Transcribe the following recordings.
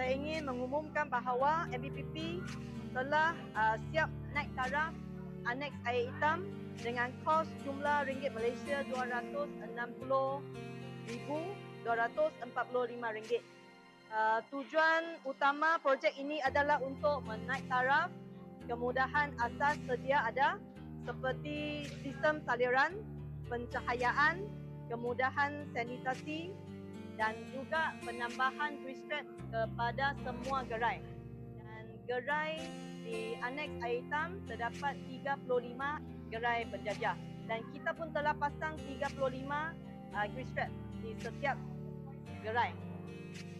saya ingin mengumumkan bahawa MBPP telah siap naik taraf aneks air hitam dengan kos jumlah ringgit Malaysia RM260,245. Tujuan utama projek ini adalah untuk menaik taraf kemudahan asas sedia ada seperti sistem saliran, pencahayaan, kemudahan sanitasi dan juga penambahan grease trap kepada semua gerai. Dan gerai di aneks air hitam terdapat 35 gerai penjajah dan kita pun telah pasang 35 grease trap di setiap gerai.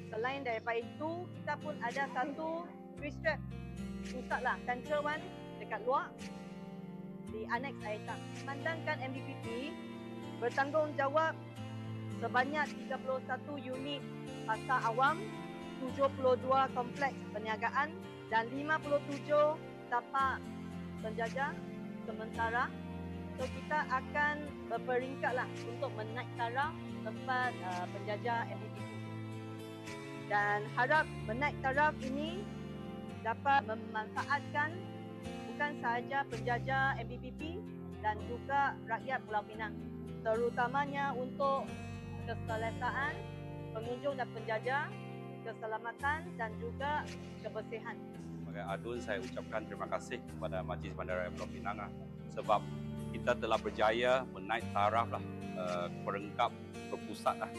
Selain daripada itu, kita pun ada satu grease trap pusatlah, central one dekat luar di aneks air hitam. Memandangkan MBPP bertanggungjawab sebanyak 31 unit pasar awam, 72 kompleks perniagaan dan 57 tapak penjajah sementara. So kita akan berperingkatlah untuk menaik taraf tempat penjajah MBPP. Dan harap menaik taraf ini dapat memanfaatkan bukan sahaja penjajah MBPP dan juga rakyat Pulau Pinang, terutamanya untuk keselesaan pengunjung dan penjajah, keselamatan dan juga kebersihan. Sebagai adun, saya ucapkan terima kasih kepada Majlis Bandaraya Pulau Pinang sebab kita telah berjaya menaik taraf perengkap berpusat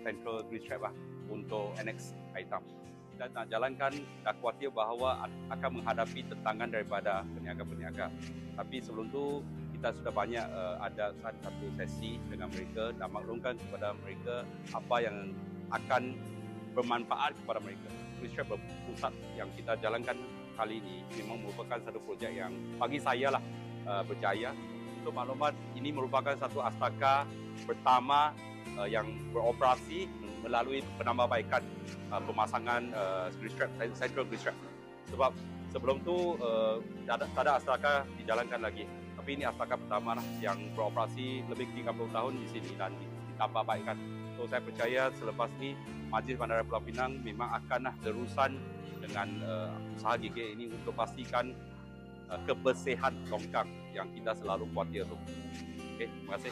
central grease trap untuk annex air hitam. Kita nak jalankan, dah khawatir bahawa akan menghadapi tentangan daripada peniaga-peniaga. Tapi sebelum tu kita sudah banyak ada satu sesi dengan mereka dan maklumkan kepada mereka apa yang akan bermanfaat kepada mereka. Grease trap berpusat yang kita jalankan kali ini memang merupakan satu projek yang bagi saya berjaya. Untuk maklumat, ini merupakan satu astaka pertama yang beroperasi melalui penambahbaikan pemasangan grease trap, central grease trap. Sebab sebelum tu tak ada astaka dijalankan lagi. Tapi ini astaka pertama yang beroperasi lebih 30 tahun di sini dan ditambahbaikan. So saya percaya selepas ini Majlis Bandaraya Pulau Pinang memang akan terusan dengan usaha gigih ini untuk pastikan kebersihan longkang yang kita selalu khawatir tu. Okey, terima kasih.